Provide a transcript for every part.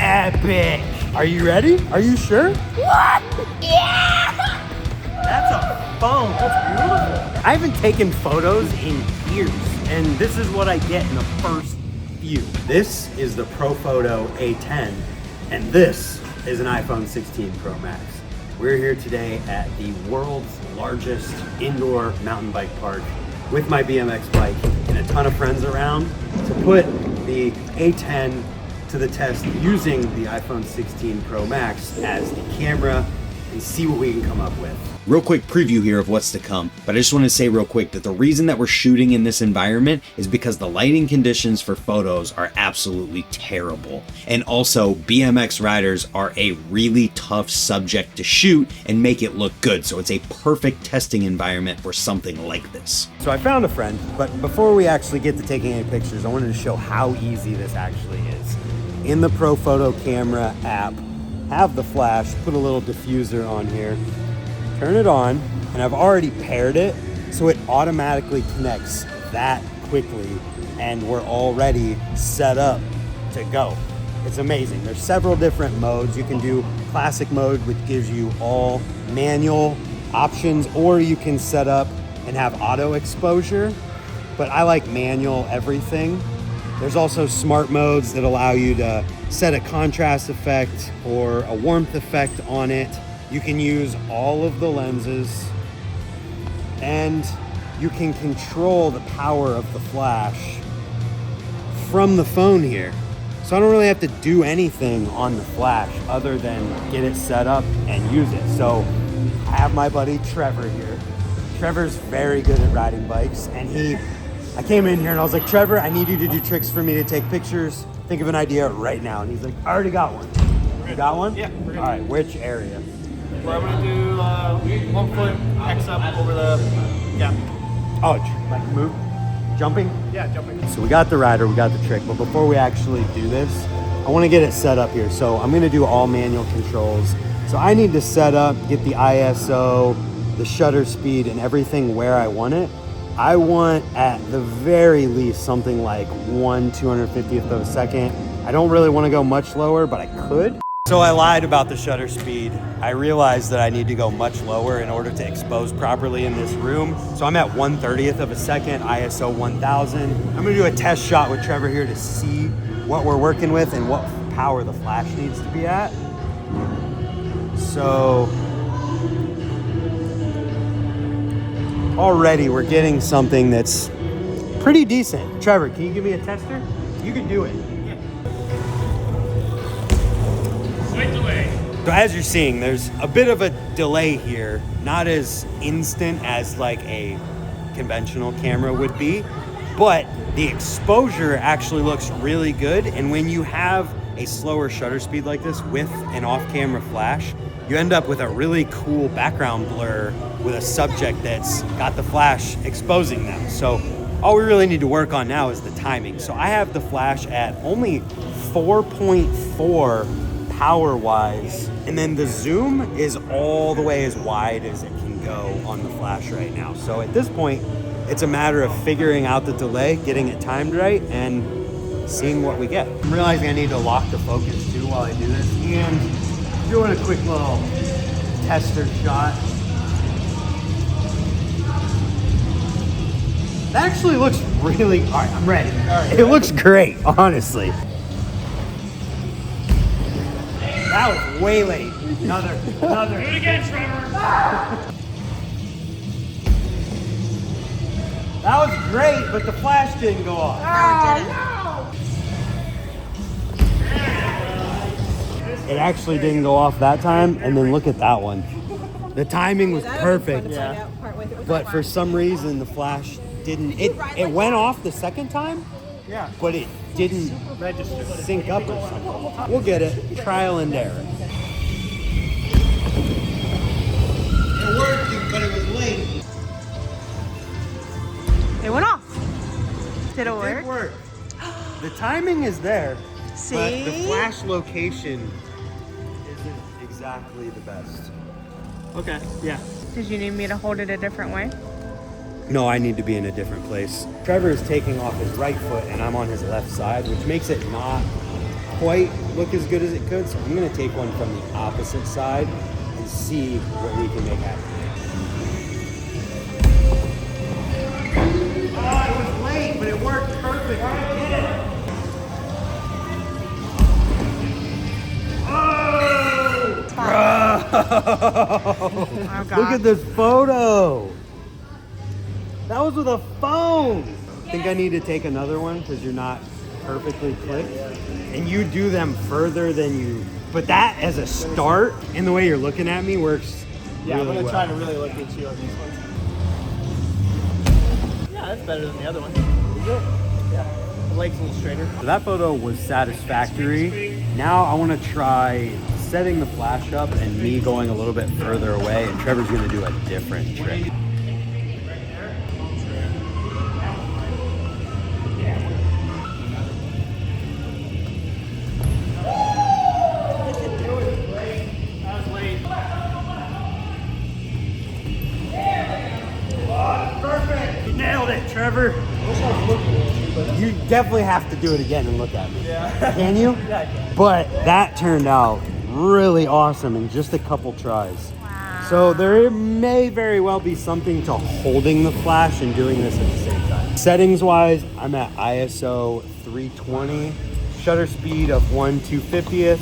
epic. Are you ready? Are you sure? What? Yeah! That's a phone. That's beautiful. I haven't taken photos in years, and this is what I get in the first few. This is the Profoto A10, and this is an iPhone 16 Pro Max. We're here today at the world's largest indoor mountain bike park with my BMX bike and a ton of friends around to put the A10 to the test using the iPhone 16 Pro Max as the camera and see what we can come up with. Real quick preview here of what's to come, but I just want to say real quick that the reason that we're shooting in this environment is because the lighting conditions for photos are absolutely terrible. And also BMX riders are a really tough subject to shoot and make it look good. So it's a perfect testing environment for something like this. So I found a friend, but before we actually get to taking any pictures, I wanted to show how easy this actually is. In the Profoto Camera app, have the flash, put a little diffuser on here, turn it on, and I've already paired it, so it automatically connects that quickly, and we're already set up to go. It's amazing. There's several different modes. You can do classic mode, which gives you all manual options, or you can set up and have auto exposure, but I like manual everything. There's also smart modes that allow you to set a contrast effect or a warmth effect on it. You can use all of the lenses, and you can control the power of the flash from the phone here. So I don't really have to do anything on the flash other than get it set up and use it. So I have my buddy Trevor here. Trevor's very good at riding bikes, and I came in here and I was like, Trevor, I need you to do tricks for me to take pictures. Think of an idea right now. And he's like, I already got one. You got one? Yeah. All right, which area? Well, I'm gonna do 1 foot X up over the gap. Oh, like move? Jumping? Yeah, jumping. So we got the rider, we got the trick, but before we actually do this, I wanna get it set up here. So I'm gonna do all manual controls. So I need to set up, get the ISO, the shutter speed, and everything where I want it. I want at the very least something like 1/250th of a second. I don't really want to go much lower, but I could. So I lied about the shutter speed. I realized that I need to go much lower in order to expose properly in this room. So I'm at 1/30th of a second, ISO 1000. I'm gonna do a test shot with Trevor here to see what we're working with and what power the flash needs to be at. So already we're getting something that's pretty decent. Trevor, can you give me a tester? You can do it. Yeah. Slight delay. So as you're seeing, there's a bit of a delay here, not as instant as like a conventional camera would be, but the exposure actually looks really good. And when you have a slower shutter speed like this with an off-camera flash, you end up with a really cool background blur with a subject that's got the flash exposing them. So all we really need to work on now is the timing. So I have the flash at only 4.4 power-wise, and then the zoom is all the way as wide as it can go on the flash right now. So at this point, it's a matter of figuring out the delay, getting it timed right, and seeing what we get. I'm realizing I need to lock the focus too while I do this, and doing a quick little tester shot. That actually looks really, all right, I'm ready. All right, it looks great, honestly. That was way late. Another. Do it again, Trevor. That was great, but the flash didn't go off. It actually didn't go off that time, and then look at that one. The timing was perfect, but for some reason the flash didn't. It went off the second time, Yeah. but it didn't Register. sync up or something. We'll get it. Trial and error. It worked, but it was late. It went off. Did it It work? did work. The timing is there, See? but the flash location isn't exactly the best. Okay. Yeah. Did you need me to hold it a different way? No, I need to be in a different place. Trevor is taking off his right foot and I'm on his left side, which makes it not quite look as good as it could, so I'm gonna take one from the opposite side and see what we can make happen. Oh, it was late, but it worked perfect. I did it. Oh, God. Look at this photo. That was with a phone. I think I need to take another one because you're not perfectly clicked. And you do them further than you. But that as a start, and the way you're looking at me works Yeah, really I'm gonna well. try to really look at you on these ones. Yeah, that's better than the other one. Is it? Yeah. The leg's a little straighter. So that photo was satisfactory. Now I want to try setting the flash up and me going a little bit further away, and Trevor's going to do a different trick. Perfect! You nailed it, Trevor. You definitely have to do it again and look at me. Yeah. Can you? Yeah, I can. But that turned out really awesome in just a couple tries. Wow. So there may very well be something to holding the flash and doing this at the same time. Settings wise, I'm at ISO 320, shutter speed of 1/250th,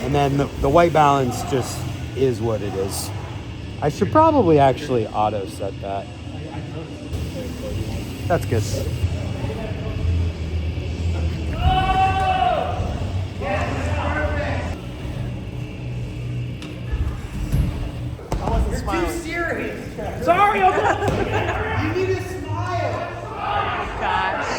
and then the white balance just is what it is. I should probably actually auto set that. That's good. I wasn't smiling. Serious. Sorry, okay. You need to smile. Gosh.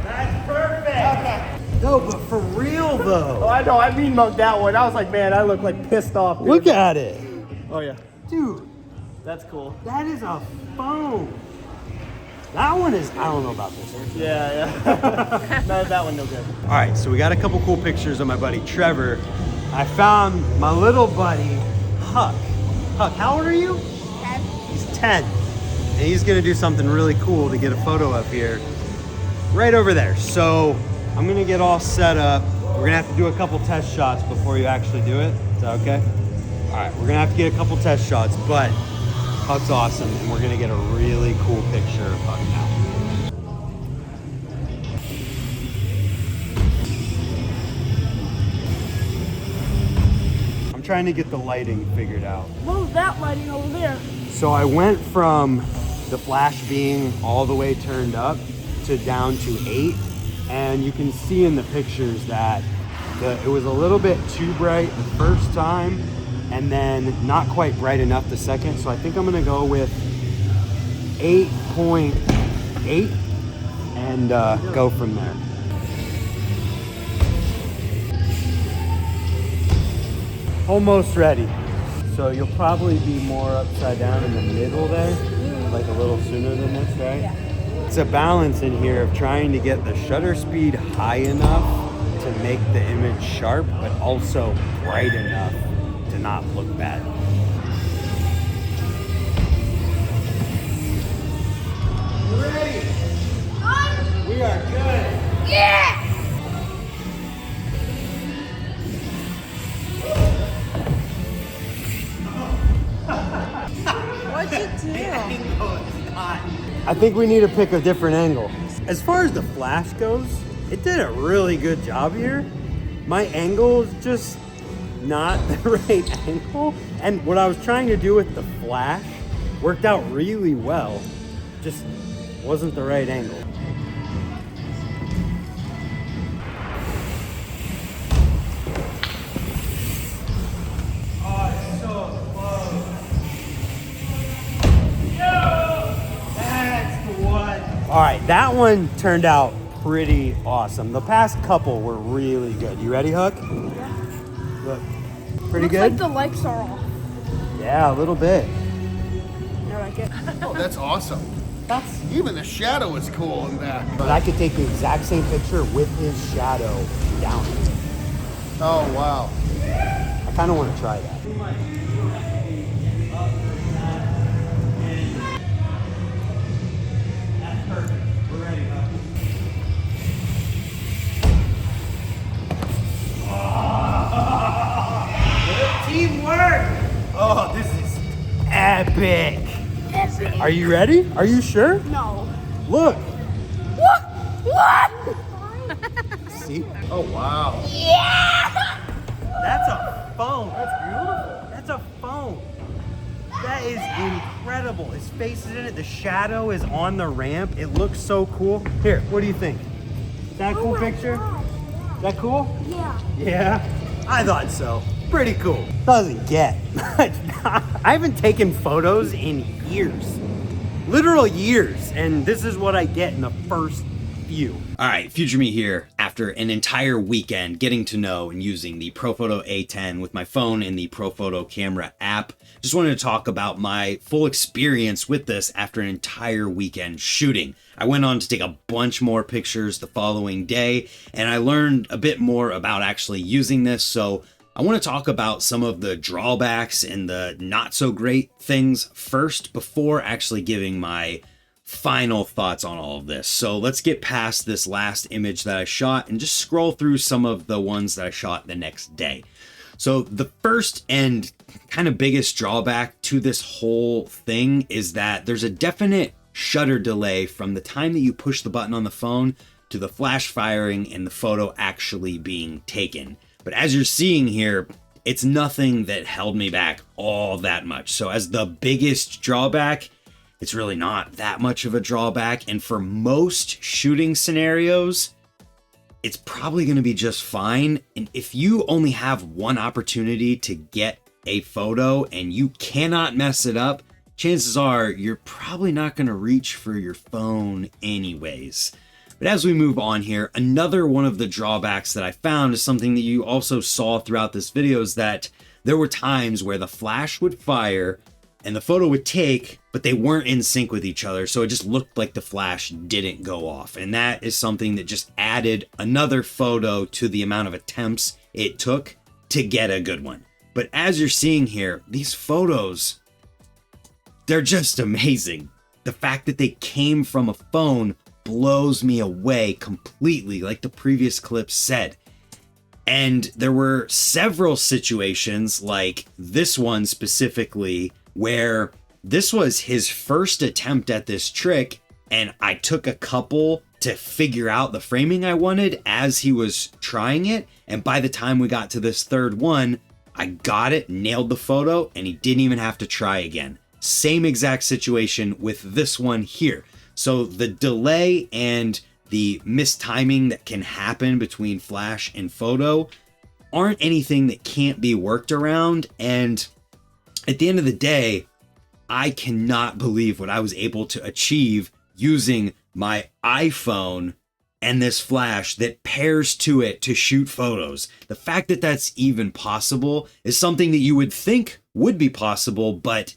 That's perfect. No, but for real though. Oh, I know. I mean mugged that one. I was like, man, I look like pissed off. Dude. Look at it. Oh yeah, Dude, that's cool. that is a phone. That one is, I don't know about this. Yeah, yeah. No, that one no good. All right, so we got a couple cool pictures of my buddy Trevor. I found my little buddy, Huck. Huck, how old are you? 10. He's 10. And he's gonna do something really cool to get a photo up here. Right over there. So I'm gonna get all set up. We're gonna have to do a couple test shots before you actually do it. Is that okay? All right, we're gonna have to get a couple test shots, but Huck's awesome, and we're gonna get a really cool picture of Huck now. I'm trying to get the lighting figured out. What was that lighting over there? So I went from the flash being all the way turned up to down to 8, and you can see in the pictures that it was a little bit too bright the first time and then not quite bright enough the second. So I think I'm gonna go with 8.8 and go from there. Almost ready. So you'll probably be more upside down in the middle there, like a little sooner than this, right? Yeah. It's a balance in here of trying to get the shutter speed high enough to make the image sharp, but also bright enough to not look bad. You ready? We are good. Yeah! What'd you do? I think we need to pick a different angle. As far as the flash goes, it did a really good job here. My angle is just not the right angle. And what I was trying to do with the flash worked out really well. Just wasn't the right angle. Oh, it's so close. That's the one. All right, that one turned out pretty awesome. The past couple were really good. You ready, Huck? Yeah. Look, pretty Looks good? like the lights are off. Yeah, a little bit. I like it. Oh, that's awesome. That's Even the shadow is cool in that. But I could take the exact same picture with his shadow down. Oh, wow. I kind of want to try that. Are you ready? Are you sure? No. Look. What? See? Oh, wow. That's a phone. That's beautiful. That's a phone. That is incredible. His face is in it. The shadow is on the ramp. It looks so cool. Here, what do you think? Is that a cool picture? Is that cool? Yeah. Yeah, I thought so. Pretty cool. Doesn't get. I haven't taken photos in years. Literal years. And this is what I get in the first few. All right, Future Me here. After an entire weekend getting to know and using the Profoto A10 with my phone and the Profoto Camera app, just wanted to talk about my full experience with this after an entire weekend shooting. I went on to take a bunch more pictures the following day, and I learned a bit more about actually using this, so I want to talk about some of the drawbacks and the not so great things first before actually giving my final thoughts on all of this. So let's get past this last image that I shot and just scroll through some of the ones that I shot the next day. So the first and kind of biggest drawback to this whole thing is that there's a definite shutter delay from the time that you push the button on the phone to the flash firing and the photo actually being taken. But as you're seeing here, it's nothing that held me back all that much. So as the biggest drawback, it's really not that much of a drawback. And for most shooting scenarios, it's probably going to be just fine. And if you only have one opportunity to get a photo and you cannot mess it up, chances are you're probably not going to reach for your phone anyways. But as we move on here, another one of the drawbacks that I found is something that you also saw throughout this video, is that there were times where the flash would fire and the photo would take, but they weren't in sync with each other. So it just looked like the flash didn't go off. And that is something that just added another photo to the amount of attempts it took to get a good one. But as you're seeing here, these photos, they're just amazing. The fact that they came from a phone blows me away completely, like the previous clip said. And there were several situations like this one specifically, where this was his first attempt at this trick, and I took a couple to figure out the framing I wanted as he was trying it, and by the time we got to this third one, I got it, nailed the photo, and he didn't even have to try again. Same exact situation with this one here. So the delay and the mistiming that can happen between flash and photo aren't anything that can't be worked around, and at the end of the day, I cannot believe what I was able to achieve using my iPhone and this flash that pairs to it to shoot photos. The fact that that's even possible is something that you would think would be possible, but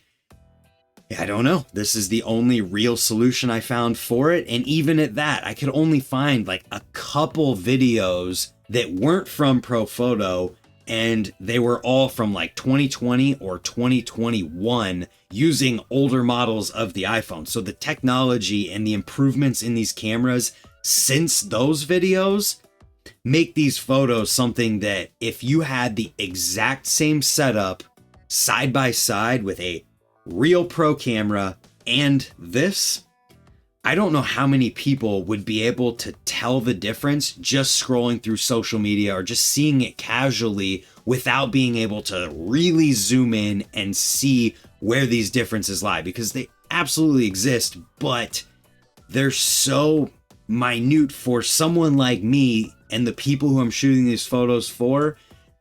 I don't know. This is the only real solution I found for it. And even at that, I could only find like a couple videos that weren't from Profoto, and they were all from like 2020 or 2021 using older models of the iPhone. So the technology and the improvements in these cameras since those videos make these photos something that if you had the exact same setup side by side with a real pro camera and this, I don't know how many people would be able to tell the difference just scrolling through social media or just seeing it casually without being able to really zoom in and see where these differences lie, because they absolutely exist, but they're so minute for someone like me and the people who I'm shooting these photos for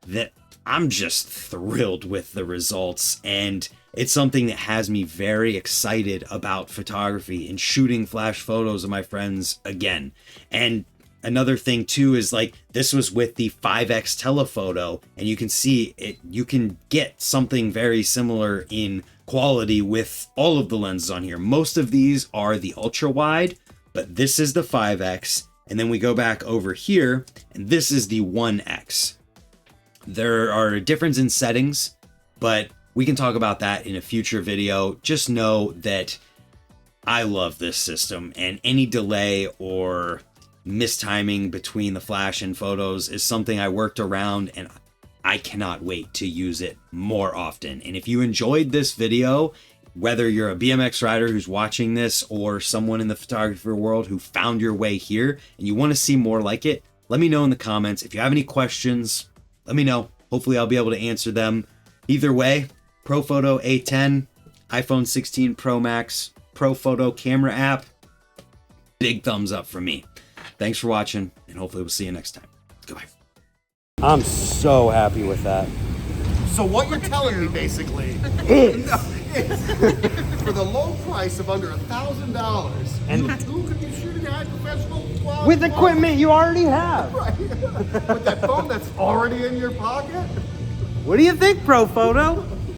that I'm just thrilled with the results. And it's something that has me very excited about photography and shooting flash photos of my friends again. And another thing too is like this was with the 5x telephoto, and you can see it, you can get something very similar in quality with all of the lenses on here. Most of these are the ultra wide, but this is the 5x, and then we go back over here and this is the 1x. There are a difference in settings, but we can talk about that in a future video. Just know that I love this system, and any delay or mistiming between the flash and photos is something I worked around, and I cannot wait to use it more often. And if you enjoyed this video, whether you're a BMX rider who's watching this or someone in the photography world who found your way here and you want to see more like it, let me know in the comments. If you have any questions, let me know. Hopefully I'll be able to answer them. Either way, Profoto A10, iPhone 16 Pro Max, Profoto Camera app, big thumbs up from me. Thanks for watching, and hopefully we'll see you next time. Goodbye. I'm so happy with that. So what you're telling me basically Is. for the low price of under $1,000, And- you too could be shooting high professional quality With equipment you already have. right? With that phone that's already in your pocket. What do you think, Profoto?